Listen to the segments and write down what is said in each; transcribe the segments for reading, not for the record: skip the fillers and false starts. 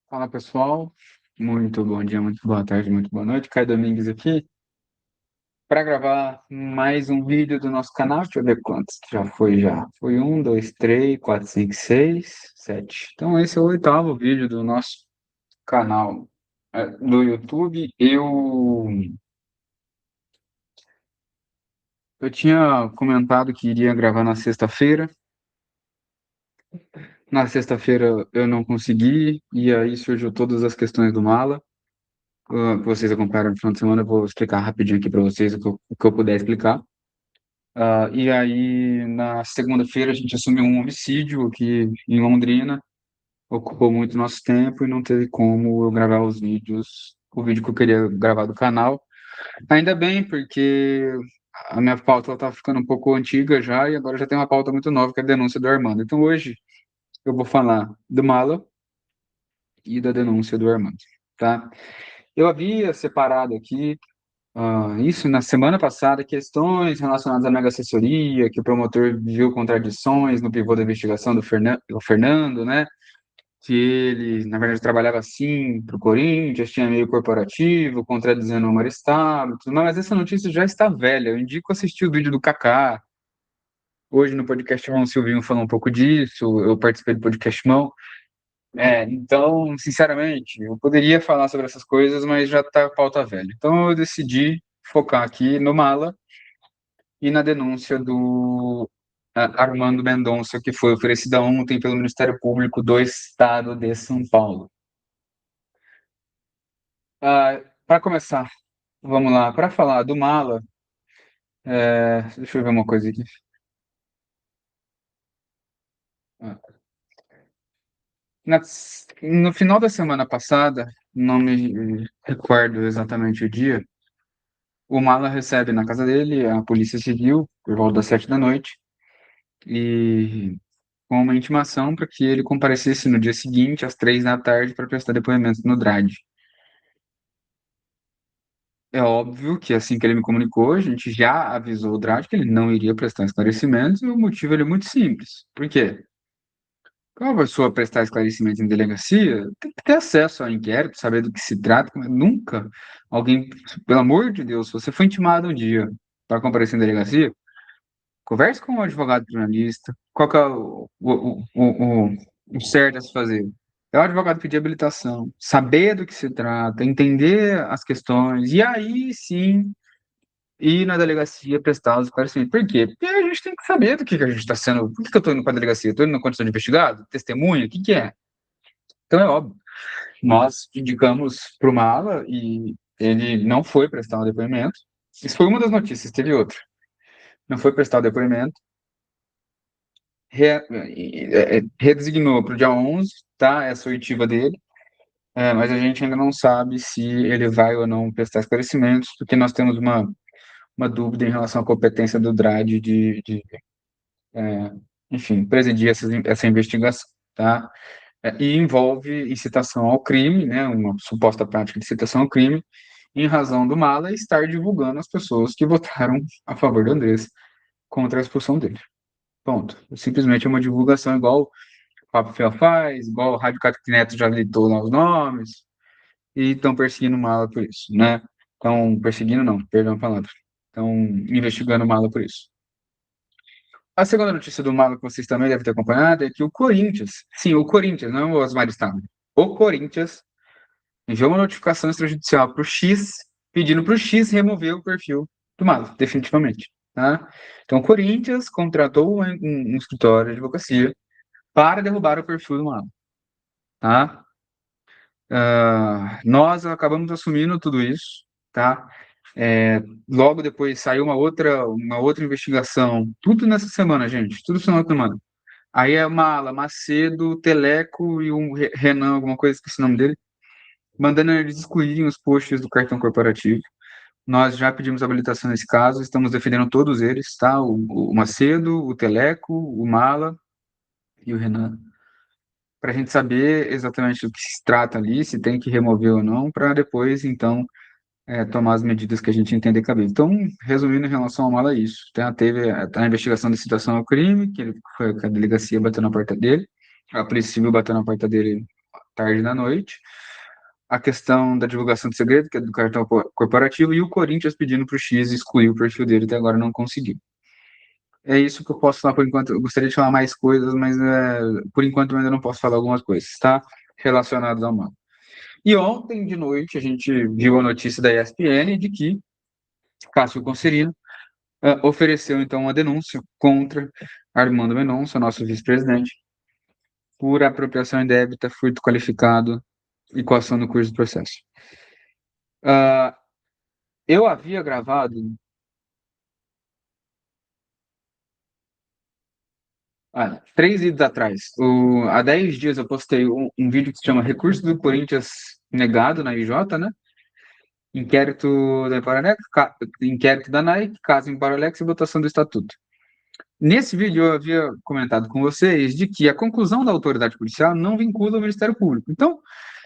Fala pessoal, muito bom dia, muito boa tarde, muito boa noite. Caio Domingues aqui para gravar mais um vídeo do nosso canal. Deixa eu ver quantos que já foi já. Foi um, dois, três, quatro, cinco, seis, sete. Então esse é o oitavo vídeo do nosso canal do YouTube. Eu tinha comentado que iria gravar na sexta-feira. Na sexta-feira eu não consegui e aí surgiu todas as questões do mala. Que vocês acompanharam no final de semana, eu vou explicar rapidinho aqui para vocês o que eu puder explicar. E aí, na segunda-feira, a gente assumiu um homicídio aqui em Londrina, ocupou muito nosso tempo e não teve como eu gravar os vídeos, o vídeo que eu queria gravar do canal. Ainda bem, porque a minha pauta estava ficando um pouco antiga já, e agora já tem uma pauta muito nova, que é a denúncia do Armando. Então, hoje, eu vou falar do Mala e da denúncia do Armando, tá? Eu havia separado aqui isso na semana passada, questões relacionadas à mega assessoria, que o promotor viu contradições no pivô da investigação do Fernando, né? Que ele, na verdade, trabalhava assim para o Corinthians, tinha meio corporativo, contradizendo o Maristado, tudo mais, mas essa notícia já está velha. Eu indico assistir o vídeo do Kaká. Hoje no podcast Mão, o Silvinho falou um pouco disso, eu participei do podcast Mão. Então, sinceramente, eu poderia falar sobre essas coisas, mas já está pauta velha. Então, eu decidi focar aqui no Mala e na denúncia do Armando Mendonça, que foi oferecida ontem pelo Ministério Público do Estado de São Paulo. Para começar, vamos lá, para falar do Mala, deixa eu ver uma coisa aqui. Ah, no final da semana passada, não me recordo exatamente o dia, o Mala recebe na casa dele a Polícia Civil, por volta das 7 da noite, e com uma intimação para que ele comparecesse no dia seguinte, às 3 da tarde, para prestar depoimento no DRAD. É óbvio que assim que ele me comunicou, a gente já avisou o DRAD que ele não iria prestar esclarecimentos, e o motivo ele é muito simples. Por quê? Quando a pessoa prestar esclarecimento em delegacia, tem que ter acesso ao inquérito, saber do que se trata. Nunca alguém, pelo amor de Deus, se você foi intimado um dia para comparecer em delegacia, converse com um advogado criminalista. Qual que é o certo a se fazer? É o advogado pedir habilitação, saber do que se trata, entender as questões, e aí sim ir na delegacia prestar os esclarecimentos. Por quê? Porque a gente tem que saber do que a gente está sendo. Por que eu estou indo para a delegacia? Estou indo na condição de investigado? Testemunha? O que que é? Então é óbvio. Nós indicamos para o Mala e ele não foi prestar o depoimento. Isso foi uma das notícias, teve outra. Não foi prestar o depoimento, redesignou para o dia 11, tá? É a oitiva dele, mas a gente ainda não sabe se ele vai ou não prestar esclarecimentos, porque nós temos uma dúvida em relação à competência do DRAD enfim, presidir essa investigação, tá? E envolve incitação ao crime, né? Uma suposta prática de incitação ao crime, em razão do Mala estar divulgando as pessoas que votaram a favor do Andrés contra a expulsão dele. Ponto. Simplesmente é uma divulgação igual o Papo Fiel faz, igual o Rádio Cato Neto já litou lá os nomes, e estão perseguindo o Mala por isso, né? Estão perseguindo, não, perdão a palavra. Estão investigando o Mala por isso. A segunda notícia do Mala que vocês também devem ter acompanhado é que o Corinthians, sim, o Corinthians, não o Osmar Stagni, o Corinthians enviou uma notificação extrajudicial para o X, pedindo para o X remover o perfil do Mala, definitivamente. Tá? Então, o Corinthians contratou um escritório de advocacia para derrubar o perfil do Mala. Tá? Nós acabamos assumindo tudo isso, tá? Logo depois saiu uma outra investigação, tudo nessa semana, gente, tudo semana semana. Aí é Mala, Macedo, Teleco e um Renan, alguma coisa, esqueci o nome dele, mandando eles excluírem os posts do cartão corporativo. Nós já pedimos habilitação nesse caso, estamos defendendo todos eles, tá? O Macedo, o Teleco, o Mala e o Renan, para a gente saber exatamente do que se trata ali, se tem que remover ou não, para depois, então, tomar as medidas que a gente entender cabível. Então, resumindo em relação ao Mala, é isso. Teve a investigação de citação ao crime, que a delegacia bateu na porta dele, a Polícia Civil bateu na porta dele tarde da noite, a questão da divulgação do segredo, que é do cartão corporativo, e o Corinthians pedindo para o X excluir o perfil dele, até agora não conseguiu. É isso que eu posso falar por enquanto. Eu gostaria de falar mais coisas, mas por enquanto eu ainda não posso falar algumas coisas, tá? Relacionadas ao mal. E ontem de noite a gente viu a notícia da ESPN de que Cássio Concerino ofereceu então uma denúncia contra Armando Mendonça, nosso vice-presidente, por apropriação indébita, furto qualificado e coação no curso do processo. Eu havia gravado três vídeos atrás. Há 10 dias eu postei um vídeo que se chama Recurso do Corinthians Negado na IJ, né? Inquérito da Paralex, inquérito da Nike, caso em Paralex e votação do estatuto. Nesse vídeo eu havia comentado com vocês de que a conclusão da autoridade policial não vincula o Ministério Público. Então,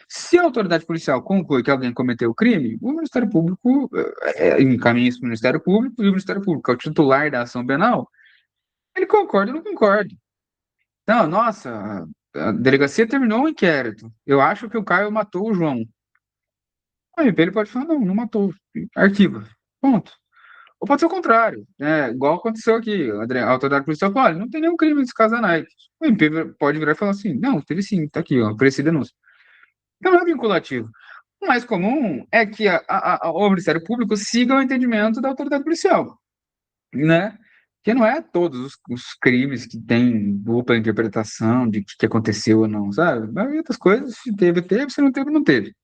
se a autoridade policial conclui que alguém cometeu o crime, o Ministério Público encaminha isso para o Ministério Público e o Ministério Público, que é o titular da ação penal, ele concorda ou não concorda. Então, nossa, a delegacia terminou o inquérito. Eu acho que o Caio matou o João. Aí ele pode falar, não, não matou. Arquiva. Ponto. Ou pode ser o contrário, né? Igual aconteceu aqui. A autoridade policial falou, olha, não tem nenhum crime nesse caso da Nike. O MP pode virar e falar assim, não, teve sim, tá aqui, ó, ofereci denúncia. Então não é vinculativo. O mais comum é que o Ministério Público siga o entendimento da autoridade policial, né? Que não é todos os crimes que têm dupla interpretação de que aconteceu ou não, sabe? Mas outras coisas, se teve, teve, se não teve, não teve.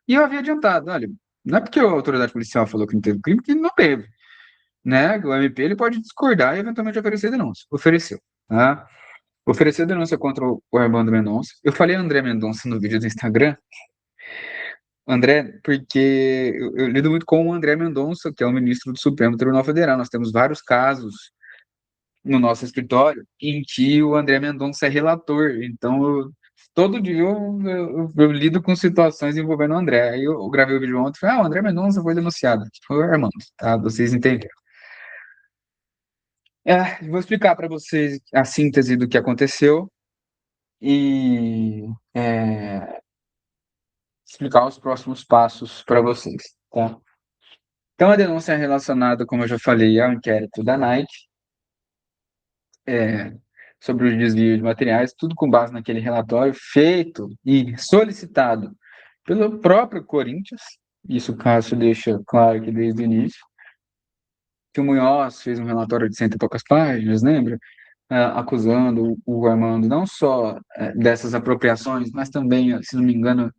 E eu havia adiantado, olha, não é porque a autoridade policial falou que não teve crime que não teve, né? O MP ele pode discordar e eventualmente oferecer denúncia. Ofereceu, tá? Ofereceu denúncia contra o Armando Mendonça. Eu falei André Mendonça no vídeo do Instagram, André, porque eu lido muito com o André Mendonça, que é o ministro do Supremo Tribunal Federal. Nós temos vários casos no nosso escritório em que o André Mendonça é relator. Então, todo dia eu lido com situações envolvendo o André. Aí eu gravei o vídeo ontem e falei, o André Mendonça foi denunciado. Foi o Armando, tá? Vocês entenderam. Vou explicar para vocês a síntese do que aconteceu e explicar os próximos passos para vocês, tá? Então, a denúncia é relacionada, como eu já falei, ao inquérito da Nike, sobre o desvio de materiais, tudo com base naquele relatório feito e solicitado pelo próprio Corinthians. Isso o Cássio deixa claro que desde o início. Que o Munhoz fez um relatório de cento e poucas páginas, lembra? Acusando o Armando não só dessas apropriações, mas também, se não me engano,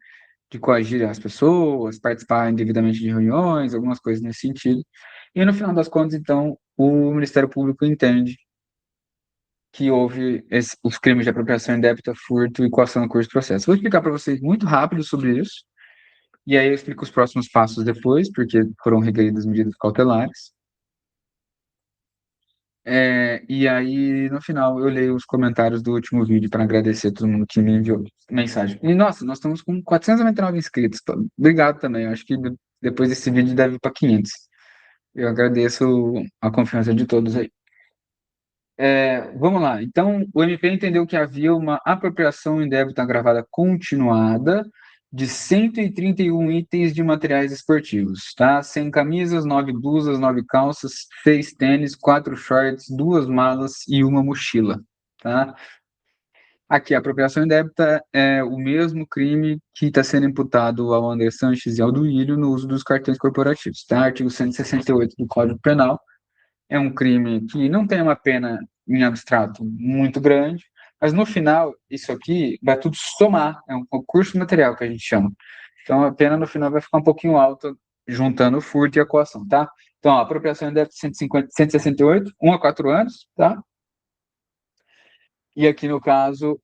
de coagir as pessoas, participar indevidamente de reuniões, algumas coisas nesse sentido. E no final das contas, então, o Ministério Público entende que houve os crimes de apropriação indébita, furto e coação no curso do processo. Vou explicar para vocês muito rápido sobre isso, e aí eu explico os próximos passos depois, porque foram requeridas medidas cautelares. E aí, no final, eu leio os comentários do último vídeo para agradecer a todo mundo que me enviou mensagem. E, nossa, nós estamos com 499 inscritos. Obrigado também. Eu acho que depois desse vídeo deve ir para 500. Eu agradeço a confiança de todos aí. Vamos lá. Então, o MP entendeu que havia uma apropriação indébita agravada continuada de 131 itens de materiais esportivos, tá? 100 camisas, 9 blusas, 9 calças, 6 tênis, 4 shorts, 2 malas e uma mochila, tá? Aqui, a apropriação indébita é o mesmo crime que está sendo imputado ao André Sanches e ao Duílio no uso dos cartões corporativos, tá? Artigo 168 do Código Penal. É um crime que não tem uma pena em abstrato muito grande, mas no final, isso aqui vai tudo somar, é um concurso material que a gente chama. Então, a pena no final vai ficar um pouquinho alta, juntando o furto e a coação, tá? Então, a apropriação deve 168, 1 a 4 anos, tá? E aqui, no caso,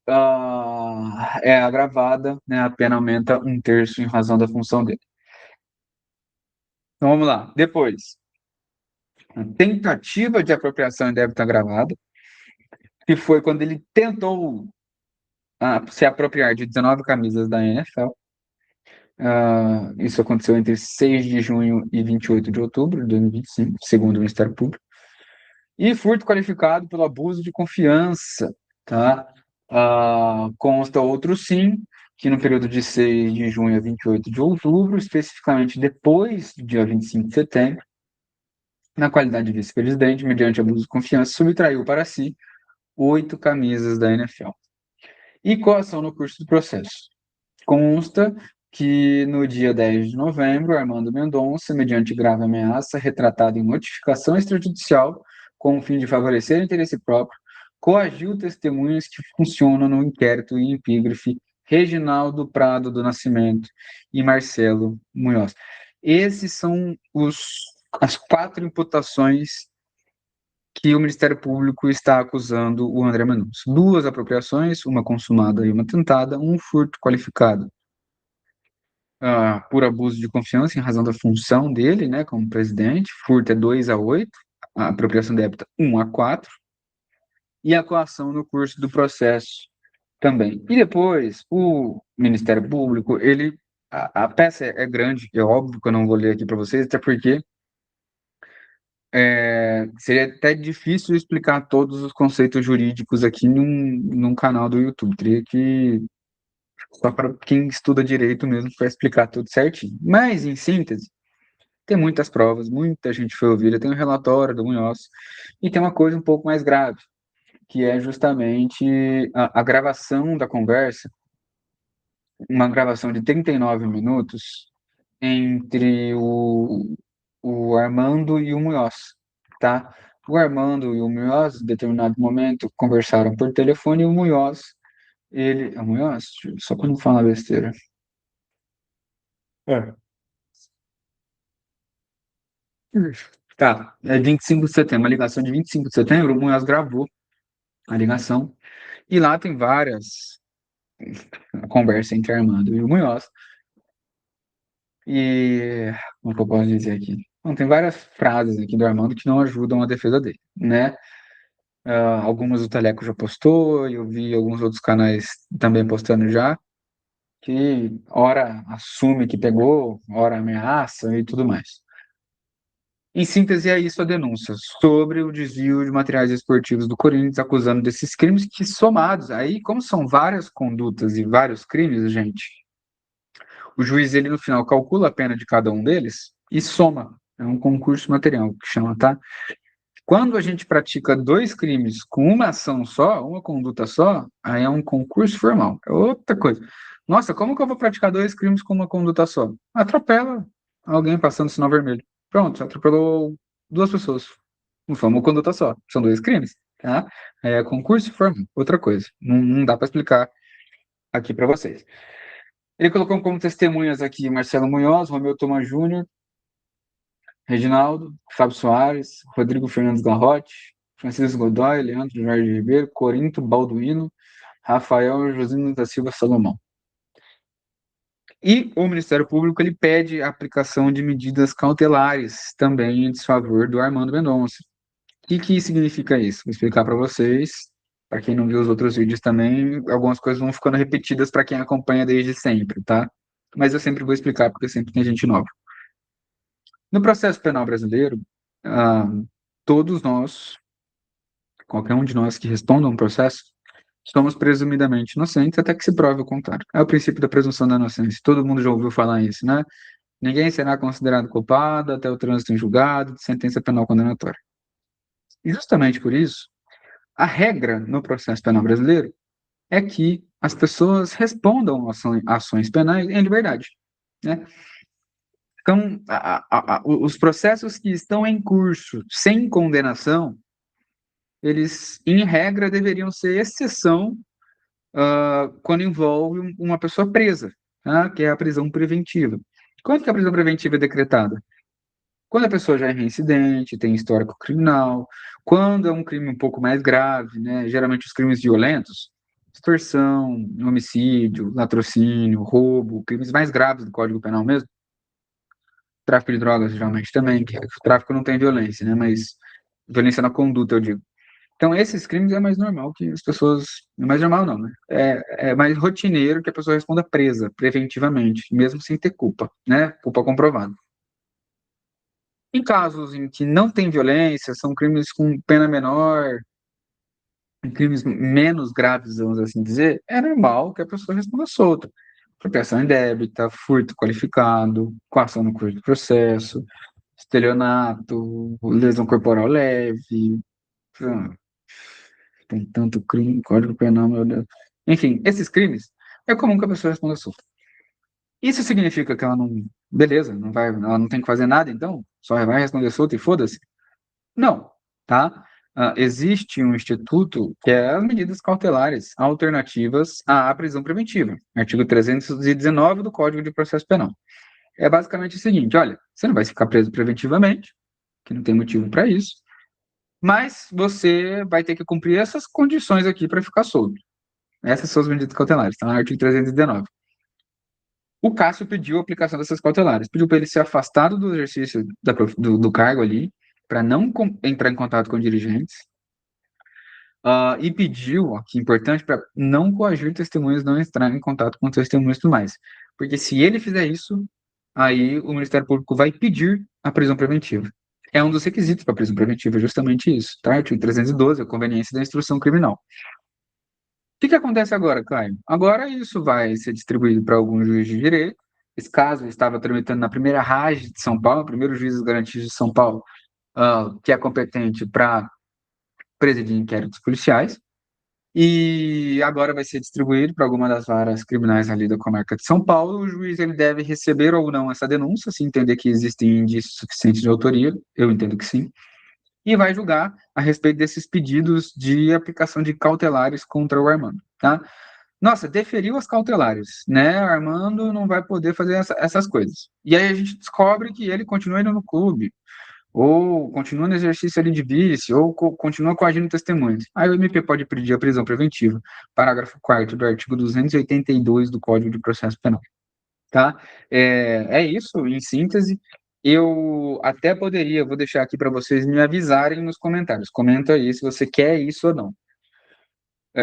é agravada, né? A pena aumenta 1/3 em razão da função dele. Então, vamos lá. Depois, tentativa de apropriação indébita agravada, que foi quando ele tentou se apropriar de 19 camisas da NFL. Isso aconteceu entre 6 de junho e 28 de outubro de 2025, segundo o Ministério Público. E furto qualificado pelo abuso de confiança, tá? Consta outro sim, que no período de 6 de junho a 28 de outubro, especificamente depois do dia 25 de setembro, na qualidade de vice-presidente, mediante abuso de confiança, subtraiu para si 8 camisas da NFL. E coação no curso do processo. Consta que no dia 10 de novembro, Armando Mendonça, mediante grave ameaça, retratada em notificação extrajudicial, com o fim de favorecer o interesse próprio, coagiu testemunhas que funcionam no inquérito em epígrafe Reginaldo Prado do Nascimento e Marcelo Munhoz. Esses são as 4 imputações que o Ministério Público está acusando o André Mendonça. 2 apropriações, uma consumada e uma tentada, um furto qualificado por abuso de confiança em razão da função dele, né, como presidente. Furto é 2-8, a apropriação débita 1-4, e a coação no curso do processo também. E depois, o Ministério Público, a peça é grande, é óbvio que eu não vou ler aqui para vocês, até porque seria até difícil explicar todos os conceitos jurídicos aqui num canal do YouTube. Teria que, só para quem estuda direito mesmo, para explicar tudo certinho. Mas, em síntese, tem muitas provas, muita gente foi ouvida, tem um relatório do Munhoz, e tem uma coisa um pouco mais grave, que é justamente a gravação da conversa, uma gravação de 39 minutos entre o Armando e o Munhoz, tá? O Armando e o Munhoz, em determinado momento, conversaram por telefone e o Munhoz, o Munhoz, só para não falar besteira. É. Tá, é 25 de setembro, uma ligação de 25 de setembro, o Munhoz gravou a ligação, e lá tem várias conversas entre Armando e o Munhoz, e como que eu posso dizer aqui? Bom, tem várias frases aqui do Armando que não ajudam a defesa dele, né? Algumas o Teleco já postou, e eu vi alguns outros canais também postando já, que ora assume que pegou, ora ameaça e tudo mais. Em síntese, é isso a denúncia sobre o desvio de materiais esportivos do Corinthians, acusando desses crimes que, somados, aí, como são várias condutas e vários crimes, gente, o juiz, ele no final calcula a pena de cada um deles e soma. É um concurso material que chama, tá? Quando a gente pratica 2 crimes com uma ação só, uma conduta só, aí é um concurso formal. É outra coisa. Nossa, como que eu vou praticar 2 crimes com uma conduta só? Atropela alguém passando sinal vermelho. Pronto, atropelou 2 pessoas. Não foi uma conduta só. São 2 crimes, tá? É concurso formal. Outra coisa. Não dá para explicar aqui para vocês. Ele colocou como testemunhas aqui Marcelo Munhoz, Romeu Thomas Júnior, Reginaldo, Fábio Soares, Rodrigo Fernandes Garrote, Francisco Godoy, Leandro Jorge Ribeiro, Corinto Balduino, Rafael Josino da Silva Salomão. E o Ministério Público, ele pede a aplicação de medidas cautelares também em desfavor do Armando Mendonça. O que significa isso? Vou explicar para vocês. Para quem não viu os outros vídeos também, algumas coisas vão ficando repetidas para quem acompanha desde sempre, tá? Mas eu sempre vou explicar, porque sempre tem gente nova. No processo penal brasileiro, todos nós, qualquer um de nós que responda a um processo, somos presumidamente inocentes até que se prove o contrário. É o princípio da presunção da inocência. Todo mundo já ouviu falar isso, né? Ninguém será considerado culpado até o trânsito em julgado de sentença penal condenatória. E justamente por isso, a regra no processo penal brasileiro é que as pessoas respondam a ações penais em liberdade, né? Então, os processos que estão em curso sem condenação, eles, em regra, deveriam ser exceção quando envolve uma pessoa presa, tá? Que é a prisão preventiva. Quando que a prisão preventiva é decretada? Quando a pessoa já é reincidente, tem histórico criminal, quando é um crime um pouco mais grave, né? Geralmente os crimes violentos, extorsão, homicídio, latrocínio, roubo, crimes mais graves do Código Penal mesmo, tráfico de drogas geralmente também, que o tráfico não tem violência, né? Mas violência na conduta, eu digo. Então, esses crimes é mais normal que as pessoas. Não é mais normal, não, né? É mais rotineiro que a pessoa responda presa, preventivamente, mesmo sem ter culpa, né? Culpa comprovada. Em casos em que não tem violência, são crimes com pena menor, em crimes menos graves, vamos assim dizer, é normal que a pessoa responda solta. Apropriação indébita, furto qualificado, coação no curso do processo, estelionato, lesão corporal leve. ah, Tem tanto crime, Código Penal, meu Deus. Enfim, esses crimes é comum que a pessoa responda solta. Isso significa que ela não. Beleza, não vai, ela não tem que fazer nada, então? Só vai responder solta e foda-se? Não, tá? Existe um instituto que é as medidas cautelares alternativas à prisão preventiva, artigo 319 do Código de Processo Penal. É basicamente o seguinte: olha, você não vai ficar preso preventivamente, que não tem motivo para isso, mas você vai ter que cumprir essas condições aqui para ficar solto. Essas são as medidas cautelares, está no artigo 319. O Cássio pediu a aplicação dessas cautelares, pediu para ele ser afastado do exercício do cargo ali, para não entrar em contato com dirigentes, e pediu, ó, que é importante, para não coagir testemunhas, não entrar em contato com testemunhas e tudo mais. Porque se ele fizer isso, aí o Ministério Público vai pedir a prisão preventiva. É um dos requisitos para a prisão preventiva, justamente isso, tá? Artigo 312, a conveniência da instrução criminal. O que acontece agora, Caio? Agora isso vai ser distribuído para algum juiz de direito. Esse caso estava tramitando na primeira RAGE de São Paulo, primeiro juiz das garantias de São Paulo, que é competente para presidir inquéritos policiais. E agora vai ser distribuído para alguma das varas criminais ali da comarca de São Paulo. O juiz ele deve receber ou não essa denúncia, se entender que existem indícios suficientes de autoria, eu entendo que sim, e vai julgar a respeito desses pedidos de aplicação de cautelares contra o Armando, tá? Nossa, deferiu as cautelares, né? O Armando não vai poder fazer essas coisas. E aí a gente descobre que ele continua indo no clube, ou continua no exercício ali de vício, ou continua coagindo testemunhas. Aí o MP pode pedir a prisão preventiva, parágrafo 4º do artigo 282 do Código de Processo Penal, tá? É isso, em síntese. Eu até poderia, vou deixar aqui para vocês me avisarem nos comentários. Comenta aí se você quer isso ou não.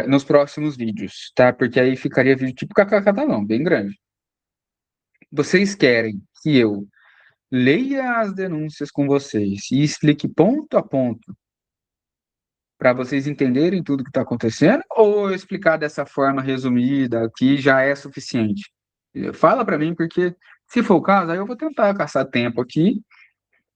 Nos próximos vídeos, tá? Porque aí ficaria vídeo tipo catalão, bem grande. Vocês querem que eu leia as denúncias com vocês e explique ponto a ponto para vocês entenderem tudo que está acontecendo, ou eu explicar dessa forma resumida que já é suficiente? Fala para mim, porque se for o caso, aí eu vou tentar caçar tempo aqui,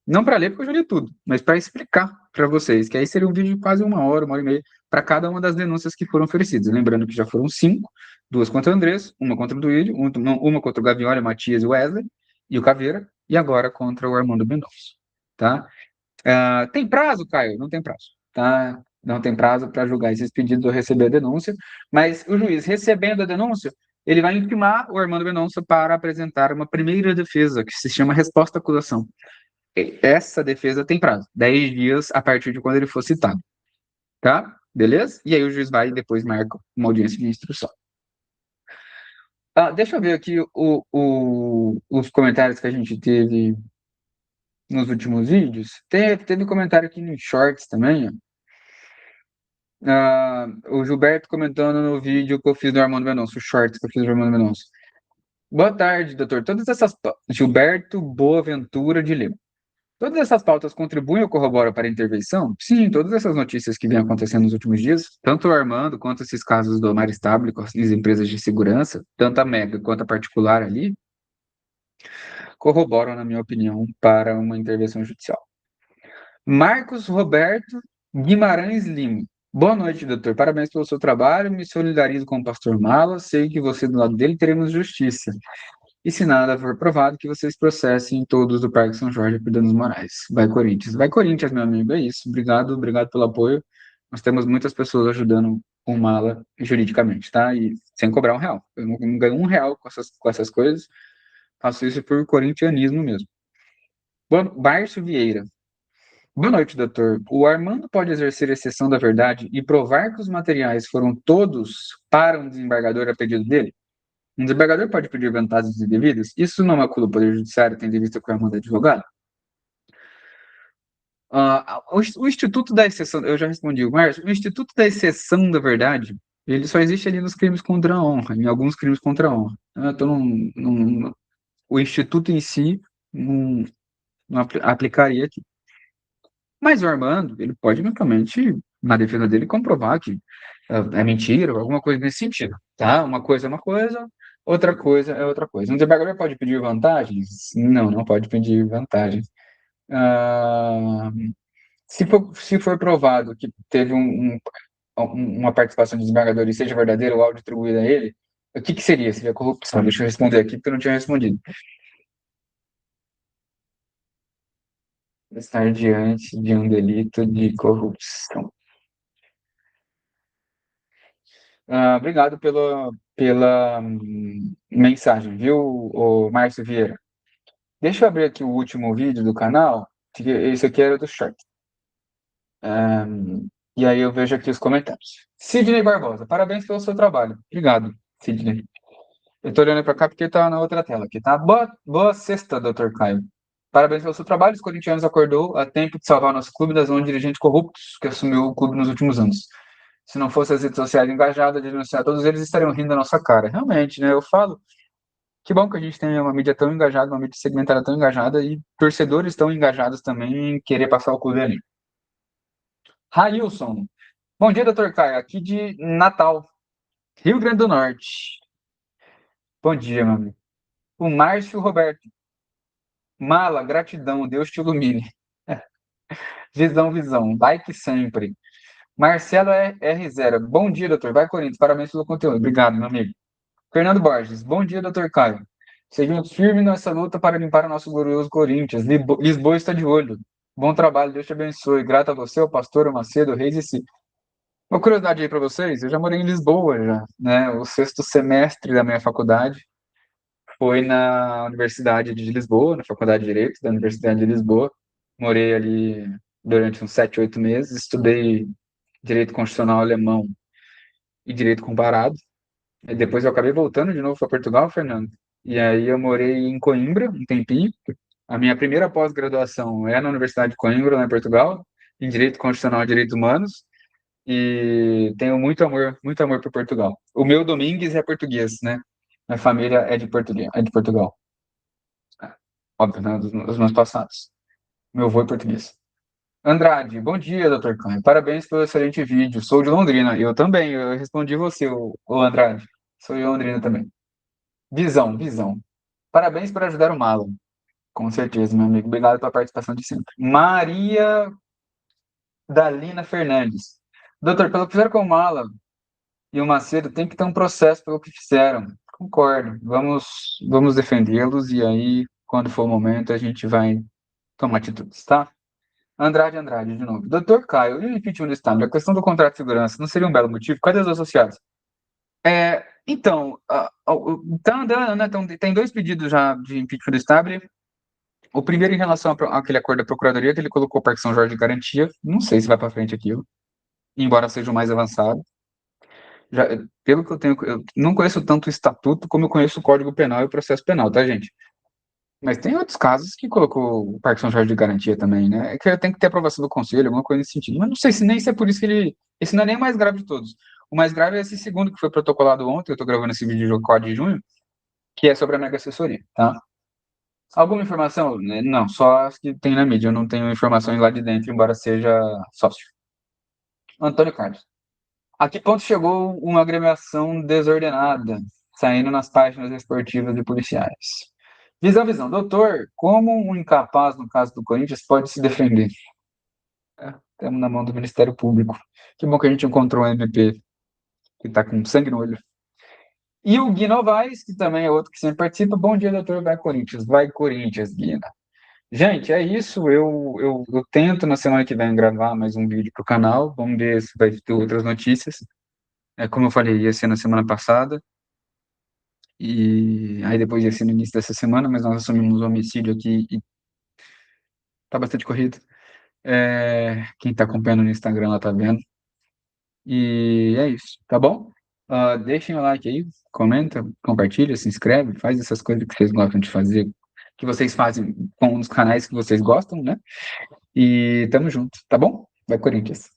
não para ler, porque eu já li tudo, mas para explicar para vocês, que aí seria um vídeo de quase uma hora e meia, para cada uma das denúncias que foram oferecidas. Lembrando que já foram 5, 2 contra o Andrés, uma contra o Duílio, uma contra o Gavioli, Matias e o Wesley, e o Caveira, e agora contra o Armando Mendonça, tá? Tem prazo, Caio? Não tem prazo, tá? Não tem prazo para julgar esses pedidos ou receber a denúncia, mas o juiz, recebendo a denúncia, ele vai intimar o Armando Mendonça para apresentar uma primeira defesa, que se chama resposta à acusação. Essa defesa tem prazo, 10 dias a partir de quando ele for citado, tá? Beleza? E aí o juiz vai e depois marca uma audiência de instrução. Deixa eu ver aqui os comentários que a gente teve nos últimos vídeos. Teve comentário aqui no Shorts também, ó. O Gilberto comentando no vídeo que eu fiz do Armando Mendonça, o Shorts que eu fiz do Armando Mendonça. Boa tarde, doutor. Gilberto Boaventura de Lima. Todas essas pautas contribuem ou corroboram para a intervenção? Sim, todas essas notícias que vêm acontecendo nos últimos dias, tanto o Armando quanto esses casos do Omar Stable com as empresas de segurança, tanto a Mega quanto a particular ali, corroboram, na minha opinião, para uma intervenção judicial. Marcos Roberto Guimarães Lima. Boa noite, doutor. Parabéns pelo seu trabalho. Me solidarizo com o pastor Mala. Sei que você, do lado dele, teremos justiça. E se nada for provado, que vocês processem todos do Parque São Jorge por danos morais. Vai, Corinthians. Vai, Corinthians, meu amigo. É isso. Obrigado pelo apoio. Nós temos muitas pessoas ajudando o Mala juridicamente, tá? E sem cobrar R$ 1. Eu não ganho R$ 1 com essas coisas. Faço isso por corintianismo mesmo. Márcio Vieira. Boa noite, doutor. O Armando pode exercer exceção da verdade e provar que os materiais foram todos para um desembargador a pedido dele? Um desembargador pode pedir vantagens indevidas? Isso não macula o Poder Judiciário, tendo em vista que o Armando é advogado? O Instituto da Exceção, eu já respondi, Márcio, o Instituto da Exceção da Verdade, ele só existe ali nos crimes contra a honra, em alguns crimes contra a honra. Então, o Instituto em si não aplicaria aqui. Mas o Armando, ele pode eventualmente na defesa dele, comprovar que é mentira ou alguma coisa nesse sentido, tá? Uma coisa é uma coisa, outra coisa é outra coisa. Um desembargador pode pedir vantagens? Não, não pode pedir vantagens. Ah, se for provado que teve uma participação de desembargador e seja verdadeiro o áudio atribuído a ele, o que seria? Seria corrupção? Deixa eu responder aqui porque eu não tinha respondido. Estar diante de um delito de corrupção. Obrigado pela mensagem, viu, o Márcio Vieira? Deixa eu abrir aqui o último vídeo do canal, que esse aqui era do short. E aí eu vejo aqui os comentários. Sidney Barbosa, parabéns pelo seu trabalho. Obrigado, Sidney. Eu tô olhando para cá porque tá na outra tela aqui, tá? Boa sexta, Dr. Caio. Parabéns pelo seu trabalho. Os corintianos acordou a tempo de salvar nosso clube das mãos de dirigentes corruptos que assumiu o clube nos últimos anos. Se não fosse as redes sociais engajadas de denunciar todos eles, estariam rindo da nossa cara. Realmente, né? Eu falo, que bom que a gente tem uma mídia tão engajada, uma mídia segmentada tão engajada e torcedores tão engajados também em querer passar o clube ali. Railson. Bom dia, Dr. Caio. Aqui de Natal, Rio Grande do Norte. Bom dia, meu amigo. O Márcio Roberto. Mala, gratidão, Deus te ilumine. Visão, visão, like sempre. Marcelo R0. Bom dia, doutor. Vai, Corinthians. Parabéns pelo conteúdo. Obrigado, meu amigo. Fernando Borges. Bom dia, doutor Caio. Seguimos firmes nessa luta para limpar o nosso glorioso Corinthians. Lisboa está de olho. Bom trabalho, Deus te abençoe. Grato a você, o pastor, o Macedo, o Reis e si. Uma curiosidade aí para vocês, eu já morei em Lisboa já, né? O sexto semestre da minha faculdade foi na Universidade de Lisboa, na Faculdade de Direito da Universidade de Lisboa. Morei ali durante uns 7, 8 meses, estudei Direito Constitucional Alemão e Direito Comparado. E depois eu acabei voltando de novo para Portugal, Fernando. E aí eu morei em Coimbra um tempinho. A minha primeira pós-graduação é na Universidade de Coimbra, lá em Portugal, em Direito Constitucional e Direitos Humanos. E tenho muito amor por Portugal. O meu Domingues é português, né? Minha família é de Portugal, óbvio, né? Dos meus passados. Meu avô é português. Andrade, bom dia, doutor Caio. Parabéns pelo excelente vídeo. Sou de Londrina. Eu também, eu respondi você, o Andrade. Sou de Londrina também. Visão, visão. Parabéns por ajudar o Malo. Com certeza, meu amigo. Obrigado pela participação de sempre. Maria Dalina Fernandes. Doutor, pelo que fizeram com o Mala e o Macedo, tem que ter um processo pelo que fizeram. Concordo. Vamos defendê-los e aí, quando for o momento, a gente vai tomar atitudes, tá? Andrade, de novo. Doutor Caio, e o impeachment do Estado? A questão do contrato de segurança não seria um belo motivo? Cadê os associados? Então, tá andando, né? Então, tem dois pedidos já de impeachment do Estado. O primeiro em relação àquele acordo da Procuradoria, que ele colocou o Parque São Jorge de garantia. Não sei se vai para frente aquilo, embora seja o mais avançado. Já, pelo que eu não conheço tanto o estatuto como eu conheço o Código Penal e o processo penal, tá, gente? Mas tem outros casos que colocou o Parque São Jorge de garantia também, né? É que tem que ter aprovação do conselho, alguma coisa nesse sentido. Mas não sei se nem se é por isso que ele. Esse não é nem o mais grave de todos. O mais grave é esse segundo que foi protocolado ontem, eu tô gravando esse vídeo no 4 de junho, que é sobre a mega assessoria, tá? Alguma informação? Não, só as que tem na mídia. Eu não tenho informações lá de dentro, embora seja sócio. Antônio Carlos. A que ponto chegou uma agremiação desordenada, saindo nas páginas esportivas e policiais? Visão. Doutor, como um incapaz, no caso do Corinthians, pode se defender? Estamos na mão do Ministério Público. Que bom que a gente encontrou um MP que está com sangue no olho. E o Gui Novaes, que também é outro que sempre participa. Bom dia, doutor. Vai Corinthians. Vai Corinthians, Guina. Gente, é isso. Eu tento na semana que vem gravar mais um vídeo para o canal. Vamos ver se vai ter outras notícias. Como eu falei, ia ser na semana passada. E aí depois ia ser no início dessa semana, mas nós assumimos um homicídio aqui e tá bastante corrido. Quem tá acompanhando no Instagram lá tá vendo. E é isso, tá bom? Deixem o like aí, comenta, compartilha, se inscreve, faz essas coisas que vocês gostam de fazer, que vocês fazem com os canais que vocês gostam, né? E tamo junto, tá bom? Vai, Corinthians!